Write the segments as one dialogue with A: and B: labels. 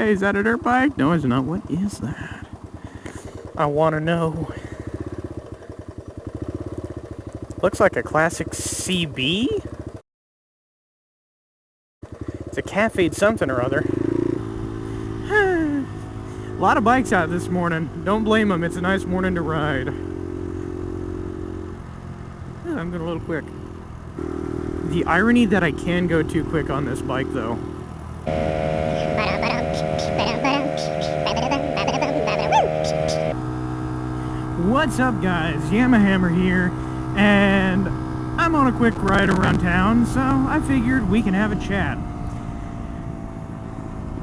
A: Is that a dirt bike? No, it's not. What is that? I want to know. Looks like a classic CB. It's a cafe something or other. A lot of bikes out this morning. Don't blame them. It's a nice morning to ride. I'm going a little quick. The irony that I can go too quick on this bike, though. What's up, guys? Yamahammer here, and I'm on a quick ride around town, so I figured we can have a chat.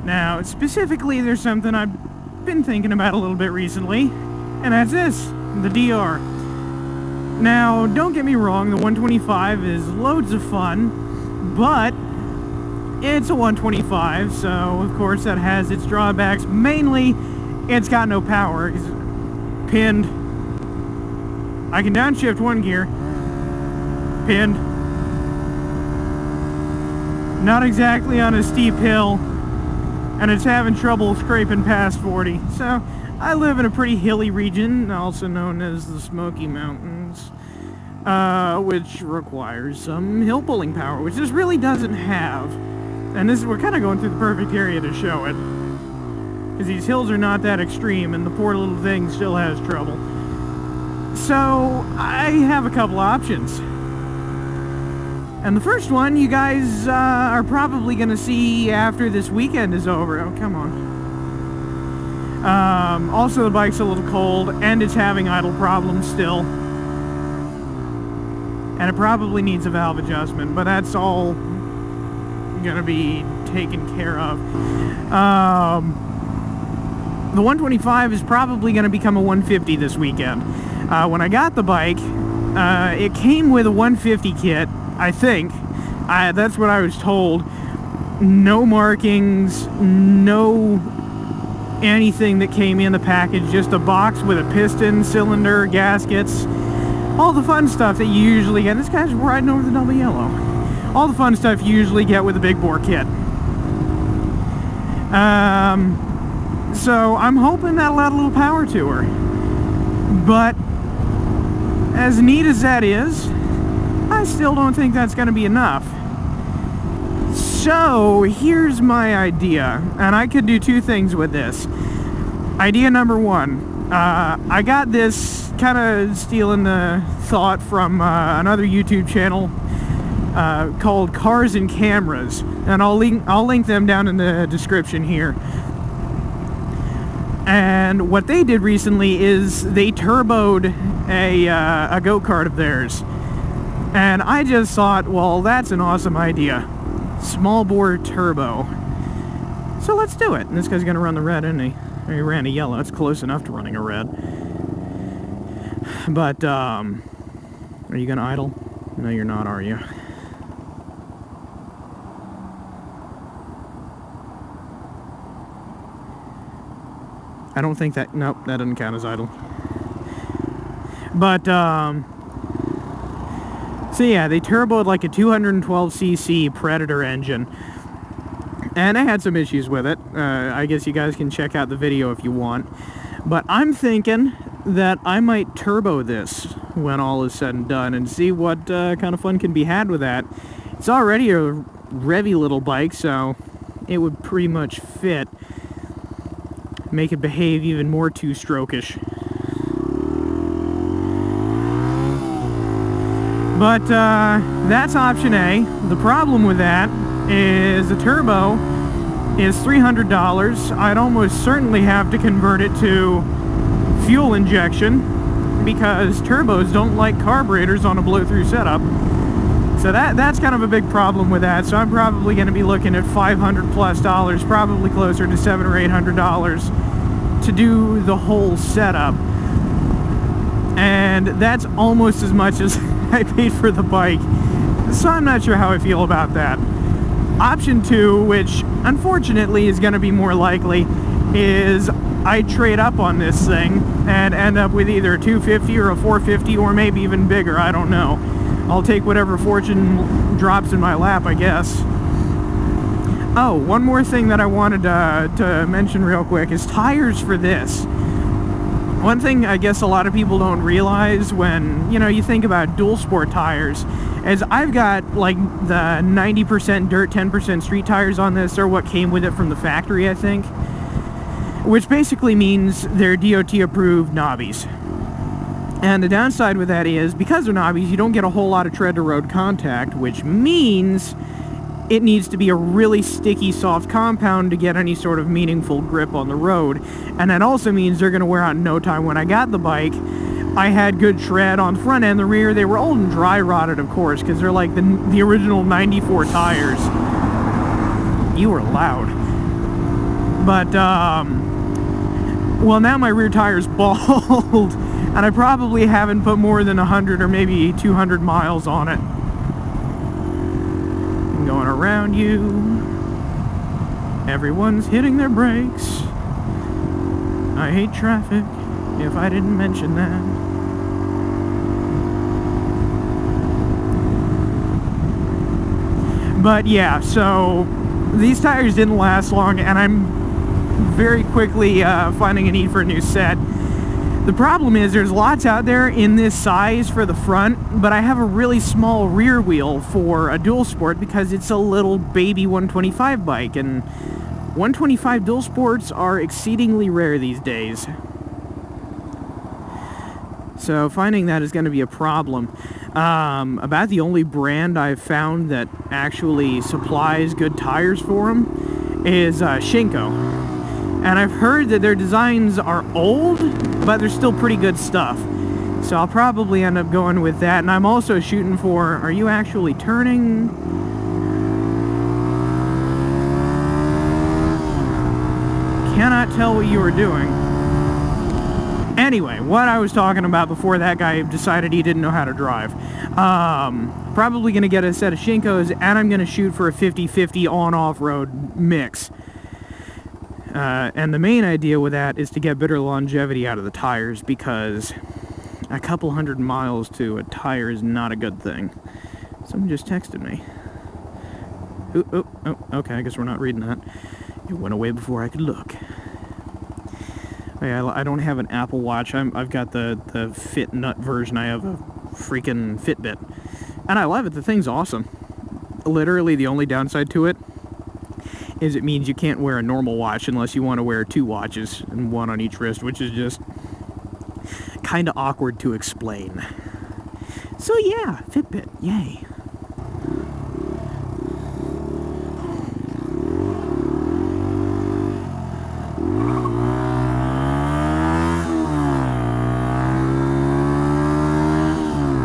A: Now, specifically, there's something I've been thinking about a little bit recently, and that's this, the DR. Now, don't get me wrong, the 125 is loads of fun, but it's a 125, so of course that has its drawbacks. Mainly, it's got no power. It's pinned. I can downshift one gear. Pinned. Not exactly on a steep hill, and it's having trouble scraping past 40. So, I live in a pretty hilly region, also known as the Smoky Mountains, which requires some hill pulling power, which this really doesn't have. And we're kind of going through the perfect area to show it, because these hills are not that extreme, and the poor little thing still has trouble. So, I have a couple options. And the first one you guys are probably going to see after this weekend is over. Oh, come on. Also, the bike's a little cold, and it's having idle problems still. And it probably needs a valve adjustment, but that's all going to be taken care of. The 125 is probably going to become a 150 this weekend. When I got the bike, it came with a 150 kit, I think. That's what I was told. No markings, no anything that came in the package, just a box with a piston, cylinder, gaskets, all the fun stuff that you usually get. This guy's riding over the double yellow. All the fun stuff you usually get with a big bore kit. So I'm hoping that'll add a little power to her. But as neat as that is, I still don't think that's going to be enough. So here's my idea, and I could do two things with this. Idea number one, I got this kind of stealing the thought from another YouTube channel called Cars and Cameras, and I'll link them down in the description here. And what they did recently is they turboed a go-kart of theirs. And I just thought, well, that's an awesome idea. Small bore turbo. So let's do it. And this guy's going to run the red, isn't he? Or he ran a yellow. It's close enough to running a red. But, are you going to idle? No, you're not, are you? I don't think that... Nope, that doesn't count as idle. But, so yeah, they turboed like a 212cc Predator engine. And I had some issues with it. I guess you guys can check out the video if you want. But I'm thinking that I might turbo this when all is said and done and see what kind of fun can be had with that. It's already a revvy little bike, so it would pretty much fit. Make it behave even more two-stroke-ish. But that's option A. The problem with that is the turbo is $300. I'd almost certainly have to convert it to fuel injection because turbos don't like carburetors on a blow-through setup. So that's kind of a big problem with that. So I'm probably going to be looking at $500+, probably closer to $700 or $800 to do the whole setup. And that's almost as much as I paid for the bike. So I'm not sure how I feel about that. Option 2, which unfortunately is going to be more likely, is I trade up on this thing and end up with either a 250 or a 450 or maybe even bigger. I don't know. I'll take whatever fortune drops in my lap, I guess. Oh, one more thing that I wanted to mention real quick is tires for this. One thing I guess a lot of people don't realize when, you know, you think about dual sport tires is I've got like the 90% dirt, 10% street tires on this, or what came with it from the factory, I think. Which basically means they're DOT approved knobbies. And the downside with that is, because they're knobbies, you don't get a whole lot of tread to road contact, which means it needs to be a really sticky, soft compound to get any sort of meaningful grip on the road. And that also means they're going to wear out in no time. When I got the bike, I had good tread on the front and the rear. They were old and dry rotted, of course, because they're like the original 94 tires. You were loud. But, well, now my rear tire's bald, and I probably haven't put more than 100 or maybe 200 miles on it. Going around you. Everyone's hitting their brakes. I hate traffic, if I didn't mention that. But yeah, so these tires didn't last long, and I'm very quickly finding a need for a new set. The problem is there's lots out there in this size for the front, but I have a really small rear wheel for a dual sport because it's a little baby 125 bike, and 125 dual sports are exceedingly rare these days. So finding that is going to be a problem. About the only brand I've found that actually supplies good tires for them is Shinko. And I've heard that their designs are old, but they're still pretty good stuff. So I'll probably end up going with that. And I'm also shooting for, are you actually turning? Cannot tell what you were doing. Anyway, what I was talking about before that guy decided he didn't know how to drive. Probably going to get a set of Shinkos, and I'm going to shoot for a 50-50 on-off-road mix. And the main idea with that is to get better longevity out of the tires, because a couple 100 miles to a tire is not a good thing. Someone just texted me. Oh, okay, I guess we're not reading that. It went away before I could look. I don't have an Apple Watch. I've got the Fit Nut version. I have a freaking Fitbit. And I love it. The thing's awesome. Literally, the only downside to it is it means you can't wear a normal watch unless you want to wear 2 watches and 1 on each wrist, which is just kind of awkward to explain. So yeah, Fitbit, yay.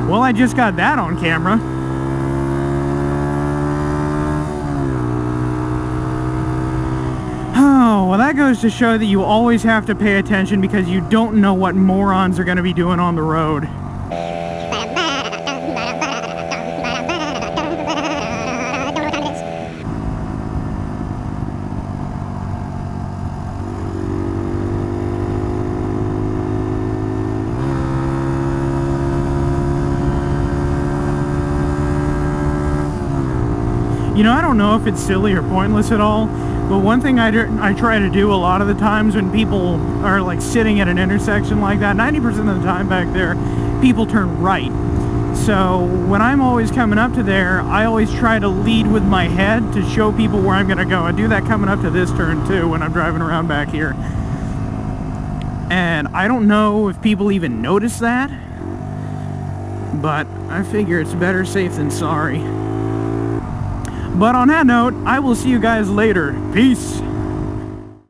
A: Well, I just got that on camera. Oh, well, that goes to show that you always have to pay attention because you don't know what morons are going to be doing on the road. You know, I don't know if it's silly or pointless at all, but one thing I try to do a lot of the times when people are like sitting at an intersection like that, 90% of the time back there, people turn right. So when I'm always coming up to there, I always try to lead with my head to show people where I'm going to go. I do that coming up to this turn too when I'm driving around back here. And I don't know if people even notice that, but I figure it's better safe than sorry. But on that note, I will see you guys later. Peace.